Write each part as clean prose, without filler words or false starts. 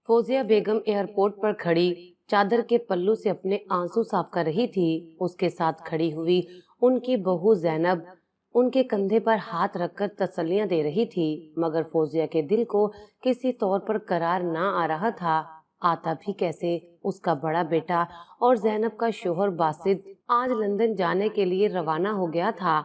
फौजिया बेगम airport पर खड़ी चादर के पल्लू से अपने आंसू साफ कर रही थी। उसके साथ खड़ी हुई उनकी बहू जैनब उनके कंधे पर हाथ रखकर तसल्लियां दे रही थी, मगर फौजिया के दिल को किसी तौर पर करार ना आ रहा था। आता भी कैसे? उसका बड़ा बेटा और जैनब का शोहर बासित आज लंदन जाने के लिए रवाना हो गया था।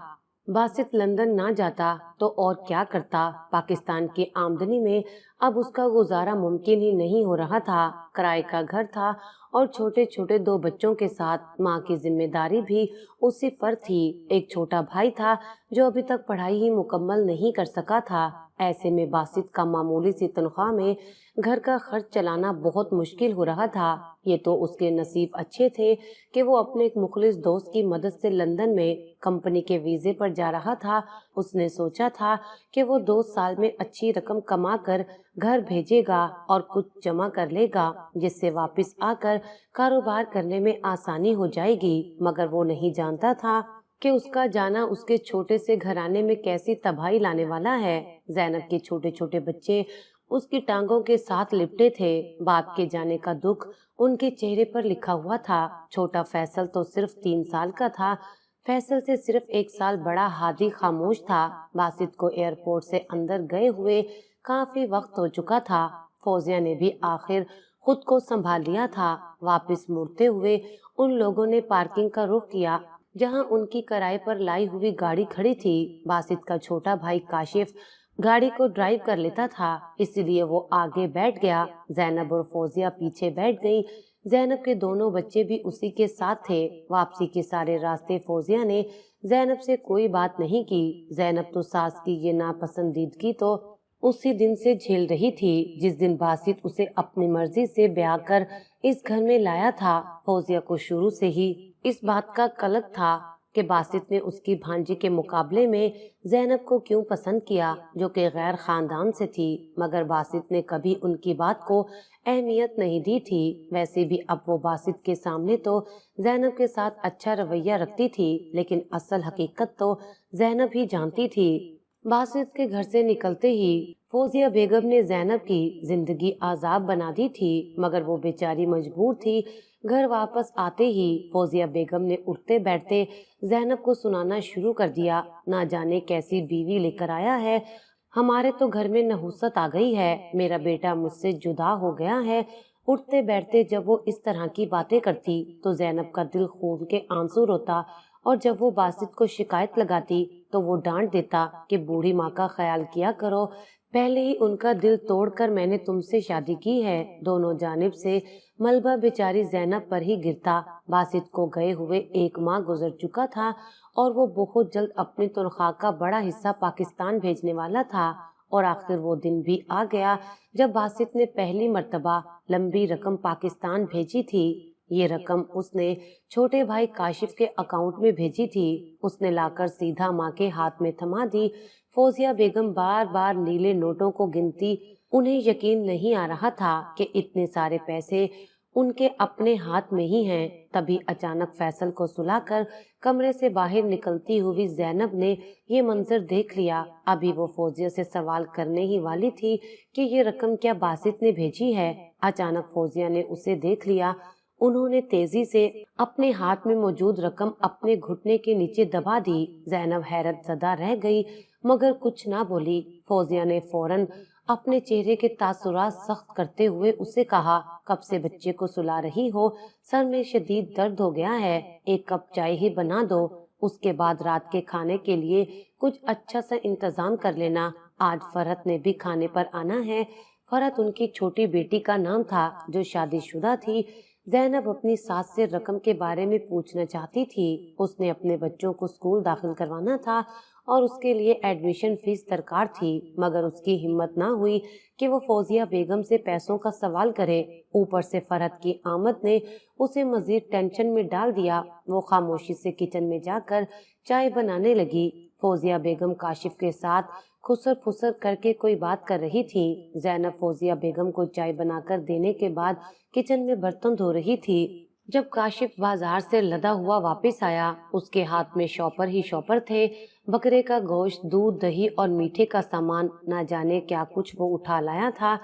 बासित लंदन ना जाता तो और क्या करता? पाकिस्तान की आमदनी में अब उसका गुजारा मुमकिन ही नहीं हो रहा था। किराए का घर था और छोटे छोटे दो बच्चों के साथ माँ की जिम्मेदारी भी उसी पर थी। एक छोटा भाई था जो अभी तक पढ़ाई ही मुकम्मल नहीं कर सका था। ऐसे में बासित का मामूली सी तनख्वाह में घर का खर्च चलाना बहुत मुश्किल हो रहा था। ये तो उसके नसीब अच्छे थे कि वो अपने एक मुखलिस दोस्त की मदद से लंदन में कंपनी के वीजे पर जा रहा था। उसने सोचा था कि वो 2 साल में अच्छी रकम कमा कर घर भेजेगा और कुछ जमा कर लेगा, जिससे वापस आकर कारोबार करने में आसानी हो जाएगी। मगर वो नहीं जानता था कि उसका जाना उसके छोटे से घराने में कैसी तबाही लाने वाला है। जैनब के छोटे छोटे बच्चे उसकी टांगों के साथ लिपटे थे। बाप के जाने का दुख उनके चेहरे पर लिखा हुआ था। छोटा फैसल तो सिर्फ 3 साल का था। फैसल से सिर्फ 1 साल बड़ा हादी खामोश था। बासित को एयरपोर्ट से अंदर गए हुए काफी वक्त हो चुका था। फौजिया ने भी आखिर खुद को संभाल लिया था। वापस मुड़ते हुए उन लोगों ने पार्किंग का रुख किया जहां उनकी किराए पर लाई हुई गाड़ी खड़ी थी। बासित का छोटा भाई काशिफ गाड़ी को ड्राइव कर लेता था, इसलिए वो आगे बैठ गया। जैनब और फौजिया पीछे बैठ गई। जैनब के दोनों बच्चे भी उसी के साथ थे। वापसी के सारे रास्ते फौजिया ने जैनब से कोई बात नहीं की। जैनब तो सास की ये नापसंदीदगी तो उसी दिन से झेल रही थी जिस दिन बासित उसे अपनी मर्जी से ब्याह कर इस घर में लाया था। फौजिया को शुरू से ही इस बात का कलक था कि बासित ने उसकी भांजी के मुकाबले में जैनब को क्यों पसंद किया, जो कि गैर खानदान से थी। मगर बासित ने कभी उनकी बात को अहमियत नहीं दी थी। वैसे भी अब वो बासित के सामने तो जैनब के साथ अच्छा रवैया रखती थी, लेकिन असल हकीकत तो जैनब ही जानती थी। बासित के घर से निकलते ही फौजिया बेगम ने जैनब की जिंदगी आजाब बना दी थी, मगर वो बेचारी मजबूर थी। घर वापस आते ही फौजिया बेगम ने उठते बैठते जैनब को सुनाना शुरू कर दिया। ना जाने कैसी बीवी लेकर आया है, हमारे तो घर में नहुसत आ गई है, मेरा बेटा मुझसे जुदा हो गया है। उठते बैठते जब वो इस तरह की बातें करती तो जैनब का दिल खून के आंसू रोता, और जब वो बासित को शिकायत लगाती तो वो डांट देता कि बूढ़ी माँ का ख्याल किया करो, पहले ही उनका दिल तोड़कर मैंने तुमसे शादी की है। दोनों जानिब से मलबा बेचारी जैनब पर ही गिरता। बासित को गए हुए 1 माह गुजर चुका था और वो बहुत जल्द अपनी तनख्वाह का बड़ा हिस्सा पाकिस्तान भेजने वाला था। और आखिर वो दिन भी आ गया जब बासित ने पहली मर्तबा लंबी रकम पाकिस्तान भेजी थी। ये रकम उसने छोटे भाई काशिफ के अकाउंट में भेजी थी। उसने लाकर सीधा माँ के हाथ में थमा दी। फौजिया बेगम बार बार नीले नोटों को गिनती। उन्हें यकीन नहीं आ रहा था कि इतने सारे पैसे उनके अपने हाथ में ही हैं। तभी अचानक फैसल को सुलाकर कमरे से बाहर निकलती हुई जैनब ने ये मंजर देख लिया। अभी वो फौजिया से सवाल करने ही वाली थी कि ये रकम क्या बासित ने भेजी है। अचानक फौजिया ने उसे देख लिया। उन्होंने तेजी से अपने हाथ में मौजूद रकम अपने घुटने के नीचे दबा दी। जैनब हैरत ज़दा रह गई मगर कुछ ना बोली। फौजिया ने फौरन अपने चेहरे के तासुरात सख्त करते हुए उसे कहा, कब से बच्चे को सुला रही हो? सर में शदीद दर्द हो गया है, 1 कप चाय ही बना दो। उसके बाद रात के खाने के लिए कुछ अच्छा सा इंतजाम कर लेना। आज फरहत ने भी खाने पर आना है। फरहत उनकी छोटी बेटी का नाम था जो शादीशुदा थी। जैनब अपनी सास से रकम के बारे में पूछना चाहती थी। उसने अपने बच्चों को स्कूल दाखिल करवाना था और उसके लिए एडमिशन फीस दरकार थी, मगर उसकी हिम्मत ना हुई कि वो फौजिया बेगम से पैसों का सवाल करे। ऊपर से फरहत की आमद ने उसे मजीद टेंशन में डाल दिया। वो खामोशी से किचन में जाकर चाय बनाने लगी। फौजिया बेगम काशिफ के साथ खुसर फुसर करके कोई बात कर रही थी। जैनब फौजिया बेगम को चाय बनाकर देने के बाद किचन में बर्तन धो रही थी। जब काशिफ बाजार से लदा हुआ वापस आया, उसके हाथ में शॉपर ही शॉपर थे। बकरे का गोश्त, दूध, दही और मीठे का सामान, ना जाने क्या कुछ वो उठा लाया था।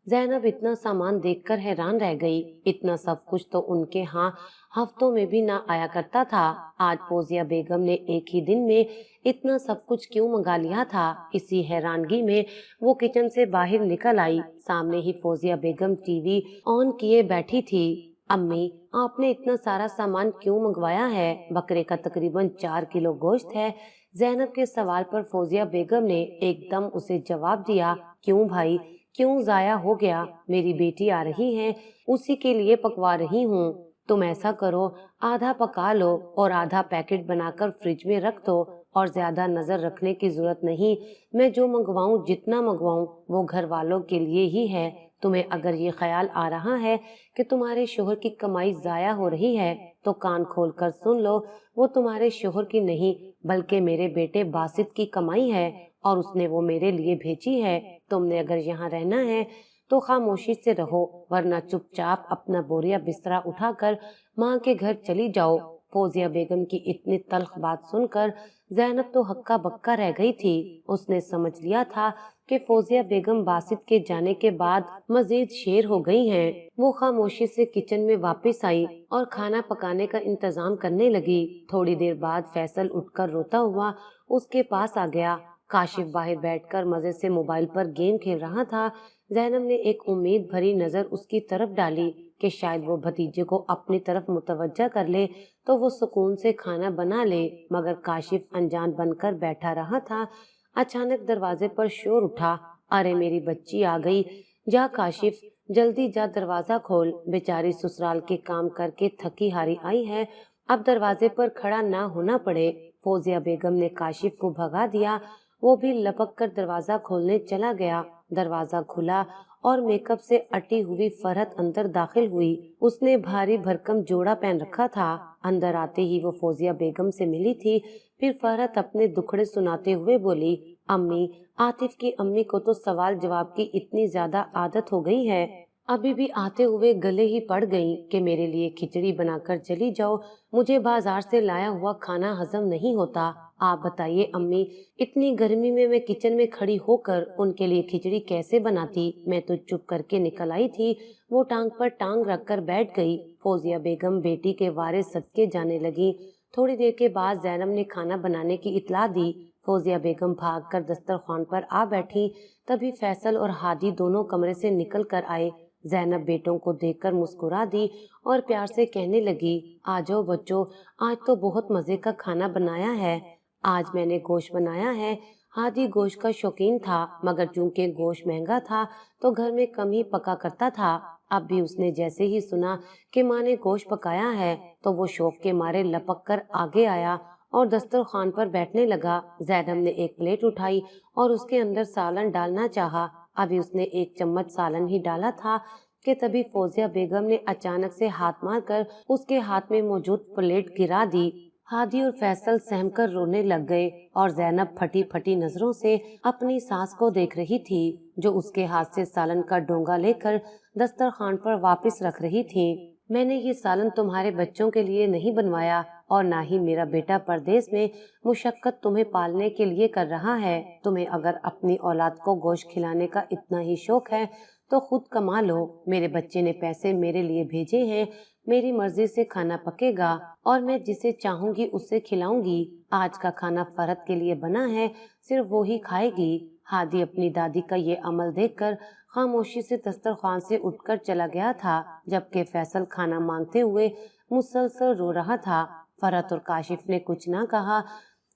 जैनब इतना सामान देखकर हैरान रह गई। इतना सब कुछ तो उनके यहाँ हफ्तों में भी ना आया करता था। आज फौजिया बेगम ने एक ही दिन में इतना सब कुछ क्यों मंगा लिया था? इसी हैरानगी में वो किचन से बाहर निकल आई। सामने ही फौजिया बेगम टीवी ऑन किए बैठी थी। अम्मी, आपने इतना सारा सामान क्यों मंगवाया है? बकरे का तकरीबन 4 किलो गोश्त है। जैनब के सवाल पर फौजिया बेगम ने एकदम उसे जवाब दिया, क्यों भाई, क्यों जाया हो गया? मेरी बेटी आ रही है, उसी के लिए पकवा रही हूँ। तुम ऐसा करो, आधा पका लो और आधा पैकेट बनाकर फ्रिज में रख दो, और ज्यादा नजर रखने की जरूरत नहीं। मैं जो मंगवाऊं, जितना मंगवाऊं, वो घर वालों के लिए ही है। तुम्हें अगर ये ख्याल आ रहा है कि तुम्हारे शोहर की कमाई जाया हो रही है, तो कान खोल कर सुन लो। वो तुम्हारे शोहर की नहीं, बल्कि मेरे बेटे बासित की कमाई है, और उसने वो मेरे लिए भेजी है। तुमने अगर यहाँ रहना है तो खामोशी से रहो, वरना चुपचाप अपना बोरिया बिस्तरा उठाकर माँ के घर चली जाओ। फौजिया बेगम की इतनी तल्ख बात सुनकर जैनब तो हक्का बक्का रह गई थी। उसने समझ लिया था कि फौजिया बेगम बासित के जाने के बाद मजीद शेर हो गई हैं। वो खामोशी से किचन में वापस आई और खाना पकाने का इंतजाम करने लगी। थोड़ी देर बाद फैसल उठकर रोता हुआ उसके पास आ गया। काशिफ बाहर बैठकर मजे से मोबाइल पर गेम खेल रहा था। जैनब ने एक उम्मीद भरी नजर उसकी तरफ डाली कि शायद वो भतीजे को अपनी तरफ मुतवज्जा कर ले तो वो सुकून से खाना बना ले, मगर काशिफ अनजान बनकर बैठा रहा था। अचानक दरवाजे पर शोर उठा। अरे मेरी बच्ची आ गई, जा काशिफ, जल्दी जा, दरवाजा खोल। बेचारी ससुराल के काम करके थकी हारी आई है, अब दरवाजे पर खड़ा ना होना पड़े। फौजिया बेगम ने काशिफ को भगा दिया। वो भी लपक कर दरवाजा खोलने चला गया। दरवाजा खुला और मेकअप से अटी हुई फरहत अंदर दाखिल हुई। उसने भारी भरकम जोड़ा पहन रखा था। अंदर आते ही वो फौजिया बेगम से मिली थी। फिर फरहत अपने दुखड़े सुनाते हुए बोली, अम्मी, आतिफ की अम्मी को तो सवाल जवाब की इतनी ज्यादा आदत हो गई है, अभी भी आते हुए गले ही पड़ गई कि मेरे लिए खिचड़ी बनाकर चली जाओ, मुझे बाजार से लाया हुआ खाना हजम नहीं होता। आप बताइए अम्मी, इतनी गर्मी में मैं किचन में खड़ी होकर उनके लिए खिचड़ी कैसे बनाती? मैं तो चुप करके निकल आई थी। वो टांग पर टांग रखकर बैठ गई। फौजिया बेगम बेटी के वारे सदके जाने लगी। थोड़ी देर के बाद जैनब ने खाना बनाने की इतला दी। फौजिया बेगम भागकर दस्तरखान पर आ बैठी। तभी फैसल और हादी दोनों कमरे से निकल कर आए। जैनब बेटों को देखकर मुस्कुरा दी और प्यार से कहने लगी, आ जाओ बच्चों, आज तो बहुत मजे का खाना बनाया है। आज मैंने गोश्त बनाया है। हादी गोश्त का शौकीन था, मगर चूंकि गोश्त महंगा था तो घर में कम ही पका करता था। अब भी उसने जैसे ही सुना कि माँ ने गोश्त पकाया है तो वो शौक के मारे लपक कर आगे आया और दस्तरखान पर बैठने लगा। जैनब ने एक प्लेट उठाई और उसके अंदर सालन डालना चाहा। अभी उसने एक चम्मच सालन ही डाला था कि तभी फौजिया बेगम ने अचानक से हाथ मारकर उसके हाथ में मौजूद प्लेट गिरा दी। हादी और फैसल सहमकर रोने लग गए और जैनब फटी फटी नजरों से अपनी सास को देख रही थी, जो उसके हाथ से सालन का डोंगा लेकर दस्तरखान पर वापस रख रही थी। मैंने ये सालन तुम्हारे बच्चों के लिए नहीं बनवाया, और ना ही मेरा बेटा परदेश में मुशक्कत तुम्हें पालने के लिए कर रहा है। तुम्हें अगर अपनी औलाद को गोश्त खिलाने का इतना ही शौक है तो खुद कमा लो। मेरे बच्चे ने पैसे मेरे लिए भेजे हैं, मेरी मर्जी से खाना पकेगा और मैं जिसे चाहूंगी उसे खिलाऊंगी। आज का खाना फरहत के लिए बना है, सिर्फ वो ही खाएगी। हादी अपनी दादी का ये अमल देखकर खामोशी से दस्तरखान से उठकर चला गया था, जबकि फैसल खाना मांगते हुए मुसलसल रो रहा था। फरहत और काशिफ ने कुछ ना कहा।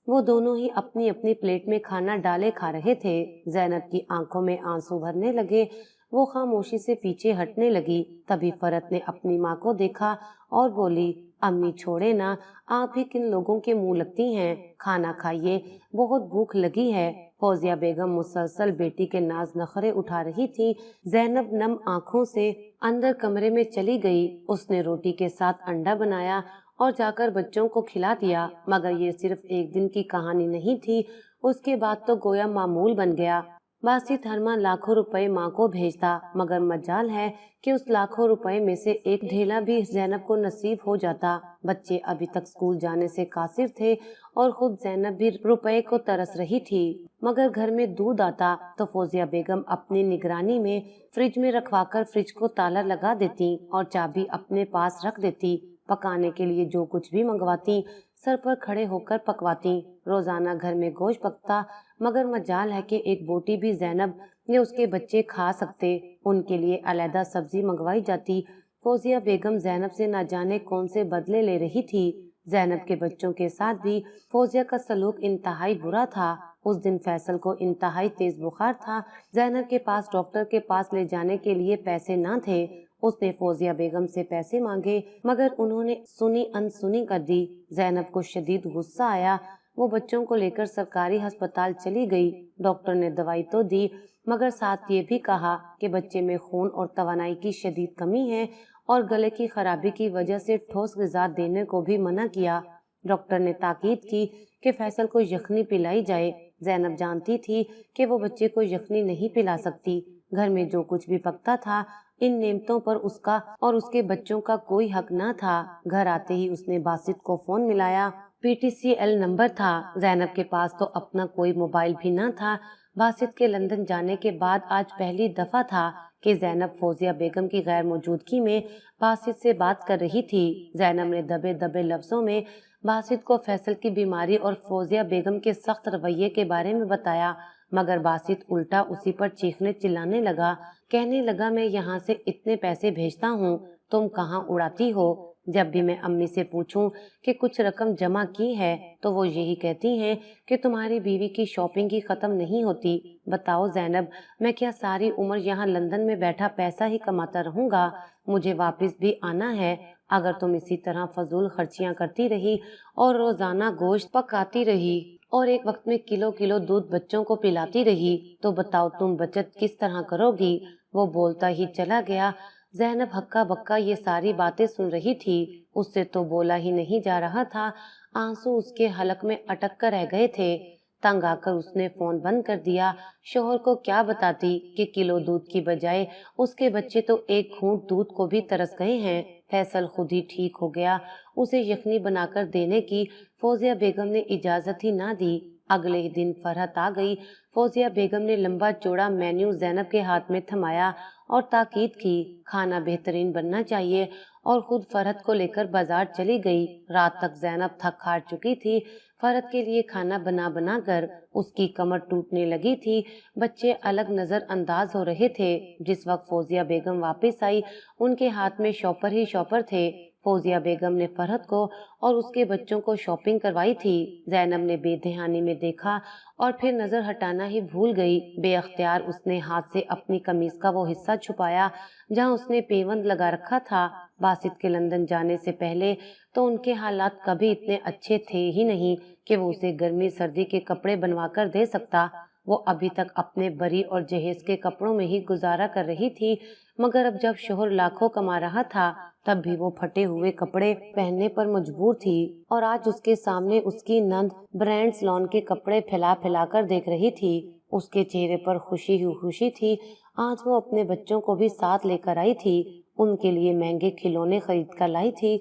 वो दोनों ही अपनी अपनी प्लेट में खाना डाले खा रहे थे। जैनब की आंखों में आंसू भरने लगे। वो खामोशी से पीछे हटने लगी। तभी फरहत ने अपनी माँ को देखा और बोली, अम्मी छोड़े ना, आप ही किन लोगों के मुंह लगती हैं, खाना खाइए, बहुत भूख लगी है। फौजिया बेगम मुसलसल बेटी के नाज नखरे उठा रही थी। जैनब नम आंखों से अंदर कमरे में चली गई। उसने रोटी के साथ अंडा बनाया और जाकर बच्चों को खिला दिया। मगर ये सिर्फ एक दिन की कहानी नहीं थी, उसके बाद तो गोया मामूल बन गया। बासित हर माह लाखों रुपए माँ को भेजता, मगर मजाल है कि उस लाखों रुपए में से एक ढेला भी जैनब को नसीब हो जाता। बच्चे अभी तक स्कूल जाने से कासिर थे और खुद जैनब भी रुपए को तरस रही थी। मगर घर में दूध आता तो फौजिया बेगम अपनी निगरानी में फ्रिज में रखवाकर फ्रिज को ताला लगा देती और चाबी अपने पास रख देती। पकाने के लिए जो कुछ भी मंगवाती सर पर खड़े होकर पकवाती। रोजाना घर में गोश्त पकता, मगर मजाल है कि एक बोटी भी जैनब या उसके बच्चे खा सकते। उनके लिए अलहदा सब्जी मंगवाई जाती। फौजिया बेगम जैनब से न जाने कौन से बदले ले रही थी। जैनब के बच्चों के साथ भी फौजिया का सलूक इंतहाई बुरा था। उस दिन फैसल को इंतहाई तेज बुखार था। जैनब के पास डॉक्टर के पास ले जाने के लिए पैसे न थे। उसने फौजिया बेगम से पैसे मांगे, मगर उन्होंने सुनी अनसुनी कर दी। जैनब को शदीद गुस्सा आया। वो बच्चों को लेकर सरकारी अस्पताल चली गई। डॉक्टर ने दवाई तो दी, मगर साथ ये भी कहा कि बच्चे में खून और तवानाई की शदीद कमी है और गले की खराबी की वजह से ठोस ग़िज़ा देने को भी मना किया। डॉक्टर ने ताकीद की कि फैसल को यखनी पिलाई जाए। जैनब जानती थी कि वो बच्चे को यखनी नहीं पिला सकती। घर में जो कुछ भी पकता था, इन नेमतों पर उसका और उसके बच्चों का कोई हक न था। घर आते ही उसने बासित को फोन मिलाया। PTCL नंबर था। जैनब के पास तो अपना कोई मोबाइल भी न था। बासित के लंदन जाने के बाद आज पहली दफा था कि जैनब फौजिया बेगम की गैर मौजूदगी में बासित से बात कर रही थी। जैनब ने दबे दबे लफ्जों में बासित को फैसल की बीमारी और फौजिया बेगम के सख्त रवैये के बारे में बताया, मगर बासित उल्टा उसी पर चीखने चिल्लाने लगा। कहने लगा, मैं यहाँ से इतने पैसे भेजता हूँ, तुम कहाँ उड़ाती हो? जब भी मैं अम्मी से पूछूं कि कुछ रकम जमा की है तो वो यही कहती हैं कि तुम्हारी बीवी की शॉपिंग ही खत्म नहीं होती। बताओ जैनब, मैं क्या सारी उम्र यहाँ लंदन में बैठा पैसा ही कमाता रहूंगा? मुझे वापस भी आना है। अगर तुम इसी तरह फजूल खर्चियाँ करती रही और रोजाना गोश्त पकाती रही और एक वक्त में किलो किलो दूध बच्चों को पिलाती रही, तो बताओ तुम बचत किस तरह करोगी? वो बोलता ही चला गया। जैनब हक्का बक्का ये सारी बातें सुन रही थी। उससे तो बोला ही नहीं जा रहा था। आंसू उसके हलक में अटक कर रह गए थे। तंग आकर उसने फोन बंद कर दिया। शोहर को क्या बताती कि किलो दूध की बजाय उसके बच्चे तो एक घूंट दूध को भी तरस गए हैं। फैसल खुद ही ठीक हो गया। उसे यखनी बनाकर देने की फौजिया बेगम ने इजाजत ही ना दी। अगले ही दिन फरहत आ गई। फौजिया बेगम ने लंबा चौड़ा मेन्यू जैनब के हाथ में थमाया और ताकीद की, खाना बेहतरीन बनना चाहिए, और खुद फरहत को लेकर बाजार चली गई। रात तक जैनब थक हार चुकी थी। फरहत के लिए खाना बना बना कर उसकी कमर टूटने लगी थी। बच्चे अलग नजर अंदाज हो रहे थे। जिस वक्त फौजिया बेगम वापस आई, उनके हाथ में शॉपर ही शॉपर थे। फौजिया बेगम ने फरहत को और उसके बच्चों को शॉपिंग करवाई थी। जैनब ने बेध्यानी में देखा और फिर नजर हटाना ही भूल गई। बेअख्तियार उसने हाथ से अपनी कमीज का वो हिस्सा छुपाया जहां उसने पेवंद लगा रखा था। बासित के लंदन जाने से पहले तो उनके हालात कभी इतने अच्छे थे ही नहीं कि वो उसे गर्मी सर्दी के कपड़े बनवा कर दे सकता। वो अभी तक अपने बरी और जहेज के कपड़ों में ही गुजारा कर रही थी, मगर अब जब शोहर लाखों कमा रहा था, तब भी वो फटे हुए कपड़े पहनने पर मजबूर थी। और आज उसके सामने उसकी नंद ब्रांड्स लॉन के कपड़े फैला फैला कर देख रही थी। उसके चेहरे पर खुशी ही खुशी थी। आज वो अपने बच्चों को भी साथ लेकर आई थी। उनके लिए महंगे खिलौने खरीद कर लाई थी।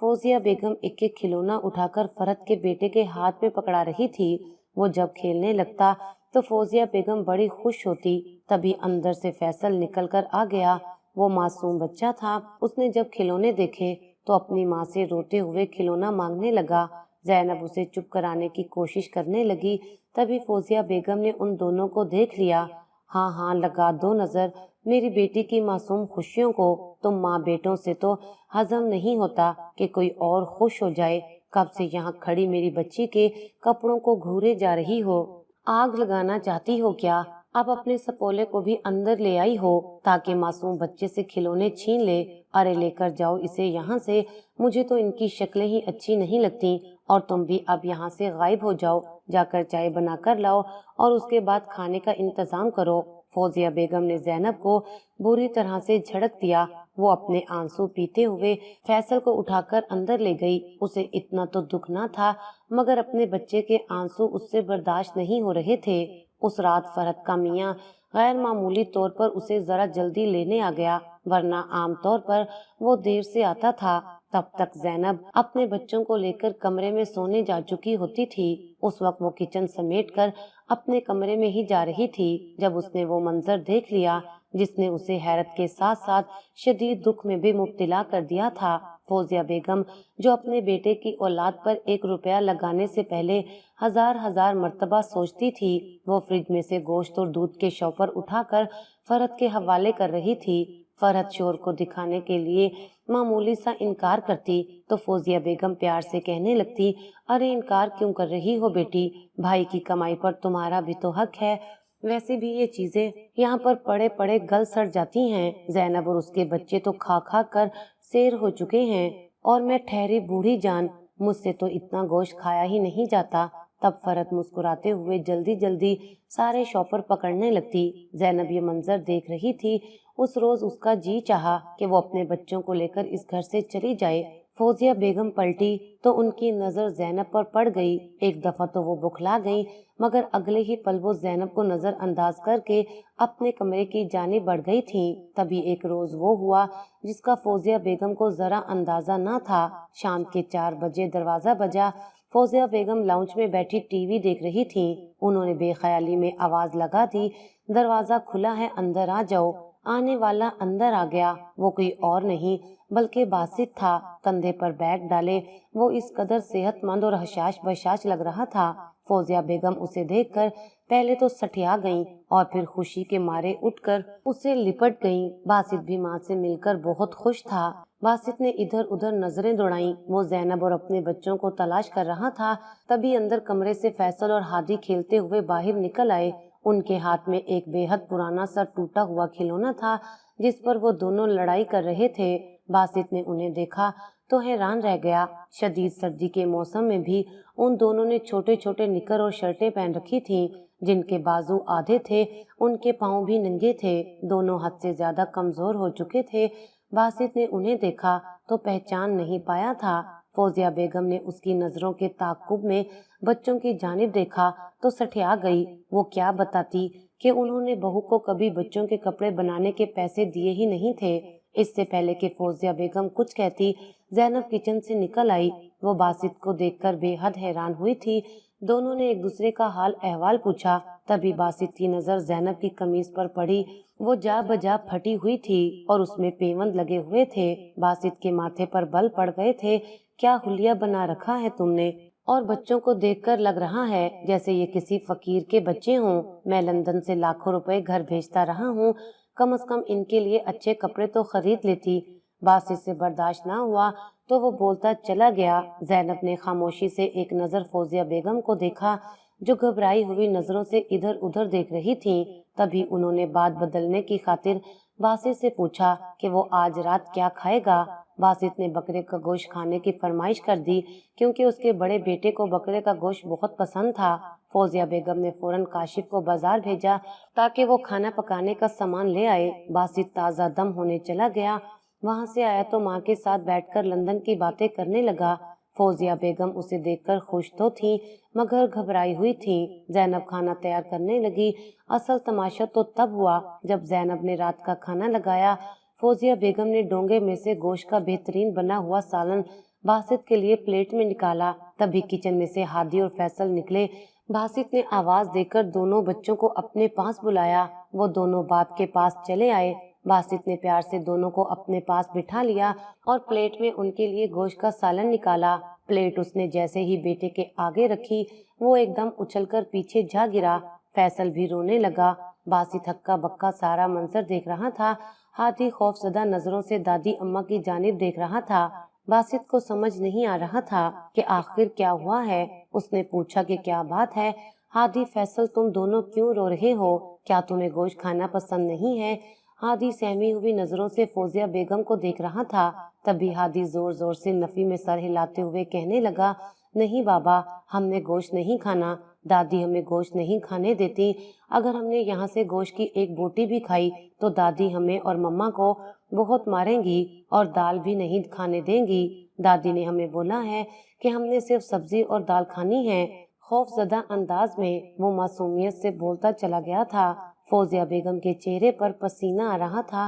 फौजिया बेगम एक एक खिलौना उठाकर फरहत के बेटे के हाथ में पकड़ा रही थी। वो जब खेलने लगता तो फौजिया बेगम बड़ी खुश होती। तभी अंदर से फैसल निकल कर आ गया। वो मासूम बच्चा था। उसने जब खिलौने देखे तो अपनी माँ से रोते हुए खिलौना मांगने लगा। जैनब उसे चुप कराने की कोशिश करने लगी। तभी फौजिया बेगम ने उन दोनों को देख लिया। हाँ हाँ, लगा दो नजर मेरी बेटी की मासूम खुशियों को। तुम माँ बेटों से तो हजम नहीं होता कि कोई और खुश हो जाए। कब से यहाँ खड़ी मेरी बच्ची के कपड़ों को घूरे जा रही हो। आग लगाना चाहती हो क्या? अब अपने सपोले को भी अंदर ले आई हो ताकि मासूम बच्चे से खिलौने छीन ले। अरे लेकर जाओ इसे यहाँ से। मुझे तो इनकी शक्लें ही अच्छी नहीं लगती। और तुम भी अब यहाँ से गायब हो जाओ। जाकर चाय बना कर लाओ और उसके बाद खाने का इंतजाम करो। फौजिया बेगम ने जैनब को बुरी तरह से झड़क दिया। वो अपने आंसू पीते हुए फैसल को उठाकर अंदर ले गई। उसे इतना तो दुख न था, मगर अपने बच्चे के आंसू उससे बर्दाश्त नहीं हो रहे थे। اس رات فرحت کا میاں غیر معمولی طور پر اسے ذرا جلدی لینے آ گیا، ورنہ عام طور پر وہ دیر سے آتا تھا۔ تب تک زینب اپنے بچوں کو لے کر کمرے میں سونے جا چکی ہوتی تھی۔ اس وقت وہ کچن سمیٹ کر اپنے کمرے میں ہی جا رہی تھی جب اس نے وہ منظر دیکھ لیا جس نے اسے حیرت کے ساتھ ساتھ شدید دکھ میں بھی مبتلا کر دیا تھا۔ فوزیہ بیگم جو اپنے بیٹے کی اولاد پر 1 روپیہ لگانے سے پہلے ہزار مرتبہ سوچتی تھی، وہ فریج میں سے گوشت اور دودھ کے شوپر اٹھا کر فرحت کے حوالے کر رہی تھی۔ فرحت شوہر کو دکھانے کے لیے معمولی سا انکار کرتی تو فوزیہ بیگم پیار سے کہنے لگتی، ارے انکار کیوں کر رہی ہو بیٹی، بھائی کی کمائی پر تمہارا بھی تو حق ہے، ویسے بھی یہ چیزیں یہاں پر پڑے پڑے گل سڑ جاتی ہیں۔ زینب اور اس کے بچے تو کھا کھا کر سیر ہو چکے ہیں، اور میں ٹھہری بوڑھی جان، مجھ سے تو اتنا گوشت کھایا ہی نہیں جاتا۔ تب فرحت مسکراتے ہوئے جلدی جلدی سارے شوپر پکڑنے لگتی۔ زینب یہ منظر دیکھ رہی تھی۔ اس روز اس کا جی چاہا کہ وہ اپنے بچوں کو لے کر اس گھر سے چلی جائے۔ فوزیہ بیگم پلٹی تو ان کی نظر زینب پر پڑ گئی۔ ایک دفعہ تو وہ بکھلا گئی، مگر اگلے ہی پل وہ زینب کو نظر انداز کر کے اپنے کمرے کی جانب بڑھ گئی تھیں۔ تبھی ایک روز وہ ہوا جس کا فوزیہ بیگم کو ذرا اندازہ نہ تھا۔ شام کے 4 بجے دروازہ بجا۔ فوزیہ بیگم لاؤنج میں بیٹھی ٹی وی دیکھ رہی تھیں۔ انہوں نے بے خیالی میں آواز لگا دی، دروازہ کھلا ہے، اندر آ جاؤ۔ آنے والا اندر آ گیا۔ وہ کوئی اور نہیں بلکہ باسط تھا۔ کندھے پر بیگ ڈالے وہ اس قدر صحت مند اور حشاش بشاش لگ رہا تھا۔ فوزیہ بیگم اسے دیکھ کر پہلے تو سٹیا گئیں اور پھر خوشی کے مارے اٹھ کر اسے لپٹ گئیں۔ باسط بھی ماں سے مل کر بہت خوش تھا۔ باسط نے ادھر ادھر نظریں دوڑائیں، وہ زینب اور اپنے بچوں کو تلاش کر رہا تھا۔ تبھی اندر کمرے سے فیصل اور ہادی کھیلتے ہوئے باہر نکل آئے۔ ان کے ہاتھ میں ایک بے حد پرانا سا ٹوٹا ہوا کھلونا تھا جس پر وہ دونوں لڑائی کر رہے تھے۔ باسط نے انہیں دیکھا تو حیران رہ گیا۔ شدید سردی کے موسم میں بھی ان دونوں نے چھوٹے چھوٹے نکر اور شرٹیں پہن رکھی تھیں جن کے بازو آدھے تھے، ان کے پاؤں بھی ننگے تھے، دونوں حد سے زیادہ کمزور ہو چکے تھے۔ باسط نے انہیں دیکھا تو پہچان نہیں پایا تھا۔ فوزیہ بیگم نے اس کی نظروں کے تعاقب میں بچوں کی جانب دیکھا تو سٹیا گئی۔ وہ کیا بتاتی کہ انہوں نے بہو کو کبھی بچوں کے کپڑے بنانے کے پیسے دیے ہی نہیں تھے۔ اس سے پہلے کہ فوزیہ بیگم کچھ کہتی، زینب کچن سے نکل آئی۔ وہ باسط کو دیکھ کر بے حد حیران ہوئی تھی۔ دونوں نے ایک دوسرے کا حال احوال پوچھا۔ تبھی باسط کی نظر زینب کی قمیض پر پڑی۔ وہ جا بجا پھٹی ہوئی تھی اور اس میں پیوند لگے ہوئے تھے۔ باسط کے ماتھے پر بل پڑ گئے تھے۔ کیا حلیہ بنا رکھا ہے تم نے، اور بچوں کو دیکھ کر لگ رہا ہے جیسے یہ کسی فقیر کے بچے ہوں۔ میں لندن سے لاکھوں روپے گھر بھیجتا رہا ہوں، کم از کم ان کے لیے اچھے کپڑے تو خرید لیتی۔ باسط سے برداشت نہ ہوا تو وہ بولتا چلا گیا۔ زینب نے خاموشی سے ایک نظر فوزیہ بیگم کو دیکھا جو گھبرائی ہوئی نظروں سے ادھر ادھر دیکھ رہی تھیں۔ تبھی انہوں نے بات بدلنے کی خاطر باسط سے پوچھا کہ وہ آج رات کیا کھائے گا۔ باسط نے بکرے کا گوشت کھانے کی فرمائش کر دی کیونکہ اس کے بڑے بیٹے کو بکرے کا گوشت بہت پسند تھا۔ فوزیہ بیگم نے فوراً کاشف کو بازار بھیجا تاکہ وہ کھانا پکانے کا سامان لے آئے۔ باسط تازہ دم ہونے چلا گیا۔ وہاں سے آیا تو ماں کے ساتھ بیٹھ کر لندن کی باتیں کرنے لگا۔ فوزیہ بیگم اسے دیکھ کر خوش تو تھی مگر گھبرائی ہوئی تھیں۔ زینب کھانا تیار کرنے لگی۔ اصل تماشا تو تب ہوا جب زینب نے رات کا کھانا لگایا۔ فوزیہ بیگم نے ڈونگے میں سے گوشت کا بہترین بنا ہوا سالن باسط کے لیے پلیٹ میں نکالا۔ تبھی کچن میں سے ہادی اور فیصل نکلے۔ باسط نے آواز دے کر دونوں بچوں کو اپنے پاس بلایا۔ وہ دونوں باپ کے پاس چلے آئے۔ باسط نے پیار سے دونوں کو اپنے پاس بٹھا لیا اور پلیٹ میں ان کے لیے گوشت کا سالن نکالا۔ پلیٹ اس نے جیسے ہی بیٹے کے آگے رکھی وہ ایک دم اچھل کر پیچھے جا گرا۔ فیصل بھی رونے لگا۔ باسط ہکا بکا سارا منظر دیکھ رہا تھا۔ ہادی خوف زدہ نظروں سے دادی اماں کی جانب دیکھ رہا تھا۔ باسط کو سمجھ نہیں آ رہا تھا کہ آخر کیا ہوا ہے۔ اس نے پوچھا کہ کیا بات ہے؟ ہادی، فیصل، تم دونوں کیوں رو رہے ہو؟ کیا تمہیں گوشت کھانا پسند نہیں ہے؟ ہادی سہمی ہوئی نظروں سے فوزیہ بیگم کو دیکھ رہا تھا۔ تبھی ہادی زور زور سے نفی میں سر ہلاتے ہوئے کہنے لگا، نہیں بابا، ہم نے گوشت نہیں کھانا، دادی ہمیں گوشت نہیں کھانے دیتی۔ اگر ہم نے یہاں سے گوشت کی ایک بوٹی بھی کھائی تو دادی ہمیں اور مما کو بہت ماریں گی اور دال بھی نہیں کھانے دیں گی۔ دادی نے ہمیں بولا ہے کہ ہم نے صرف سبزی اور دال کھانی ہے۔ खौफजदा अंदाज में वो मासूमियत से बोलता चला गया था। फौजिया बेगम के चेहरे पर पसीना आ रहा था।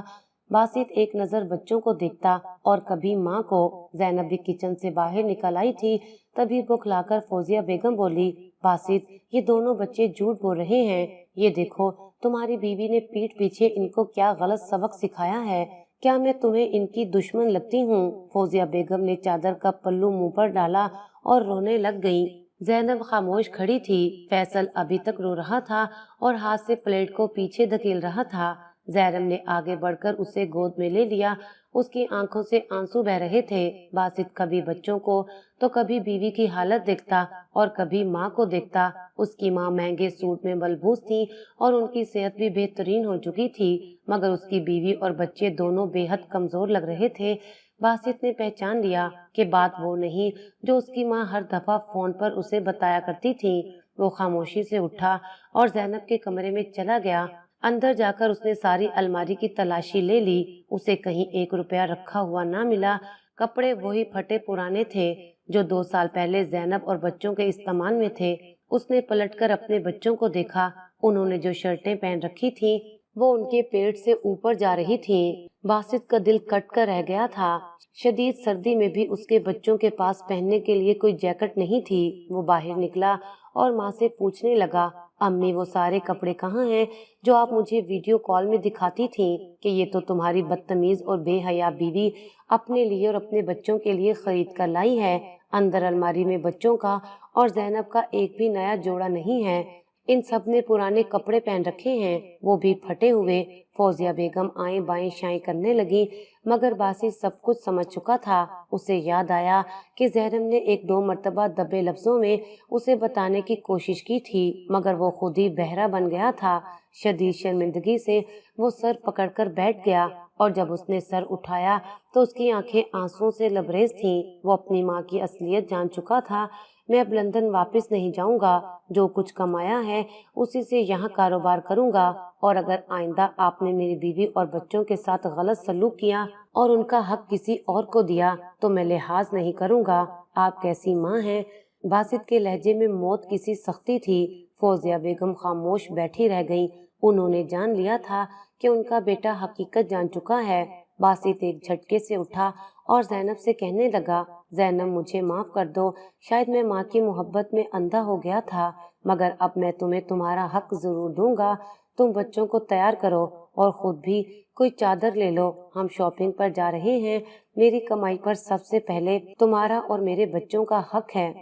बासित एक नजर बच्चों को देखता और कभी माँ को। जैनब भी किचन से बाहर निकल आई थी। तभी बुखलाकर फौजिया बेगम बोली, बासित, ये दोनों बच्चे झूठ बोल रहे हैं। ये देखो, तुम्हारी बीवी ने पीठ पीछे इनको क्या गलत सबक सिखाया है। क्या मैं तुम्हें इनकी दुश्मन लगती हूँ? फौजिया बेगम ने चादर का पल्लू मुंह पर डाला और रोने लग गई। जैनब खामोश खड़ी थी। फैसल अभी तक रो रहा था और हाथ से प्लेट को पीछे धकेल रहा था। जैनब ने आगे बढ़कर उसे गोद में ले लिया। उसकी आंखों से आंसू बह रहे थे। बासित कभी बच्चों को तो कभी बीवी की हालत देखता और कभी माँ को देखता। उसकी माँ महंगे सूट में मलबूस थी और उनकी सेहत भी बेहतरीन हो चुकी थी, मगर उसकी बीवी और बच्चे दोनों बेहद कमजोर लग रहे थे। बासित ने पहचान लिया कि बात वो नहीं जो उसकी माँ हर दफा फोन पर उसे बताया करती थी। वो खामोशी से उठा और जैनब के कमरे में चला गया। अंदर जाकर उसने सारी अलमारी की तलाशी ले ली। उसे कहीं 1 रुपया रखा हुआ ना मिला। कपड़े वही फटे पुराने थे जो 2 साल पहले जैनब और बच्चों के इस्तेमाल में थे। उसने पलटकर अपने बच्चों को देखा। उन्होंने जो शर्टें पहन रखी थी वो उनके पेट से ऊपर जा रही थी। बासित का दिल कट कर रह गया था। शदीद सर्दी में भी उसके बच्चों के पास पहनने के लिए कोई जैकेट नहीं थी। वो बाहर निकला और माँ से पूछने लगा, अम्मी, वो सारे कपड़े कहाँ हैं जो आप मुझे वीडियो कॉल में दिखाती थी कि ये तो तुम्हारी बदतमीज और बेहया बीवी अपने लिए और अपने बच्चों के लिए खरीद कर लाई है। अंदर अलमारी में बच्चों का और जैनब का एक भी नया जोड़ा नहीं है। इन सब ने पुराने कपड़े पहन रखे हैं, वो भी फटे हुए। फौजिया बेगम आए बाएं शाएं करने लगी, मगर बासित सब कुछ समझ चुका था। उसे याद आया कि जहरम ने 1-2 मर्तबा दबे लफ्जों में उसे बताने की कोशिश की थी, मगर वो खुद ही बहरा बन गया था। शदीद शर्मिंदगी से वो सर पकड़कर बैठ गया और जब उसने सर उठाया तो उसकी आंखें आंसुओं से लबरेज थीं। वो अपनी माँ की असलियत जान चुका था। मैं अब लंदन वापस नहीं जाऊंगा। जो कुछ कमाया है उसी से यहाँ कारोबार करूंगा, और अगर आइंदा आपने मेरी बीवी और बच्चों के साथ गलत सलूक किया और उनका हक किसी और को दिया तो मैं लिहाज नहीं करूंगा। आप कैसी माँ हैं? बासित के लहजे में मौत की सी सख्ती थी। फौजिया बेगम खामोश बैठी रह गई। उन्होंने जान लिया था कि उनका बेटा हकीकत जान चुका है। बासित एक झटके से उठा और जैनब से कहने लगा, जैनब, मुझे माफ कर दो। शायद मैं माँ की मोहब्बत में अंधा हो गया था, मगर अब मैं तुम्हें तुम्हारा हक जरूर दूंगा। तुम बच्चों को तैयार करो और खुद भी कोई चादर ले लो। हम शॉपिंग पर जा रहे हैं। मेरी कमाई पर सबसे पहले तुम्हारा और मेरे बच्चों का हक है।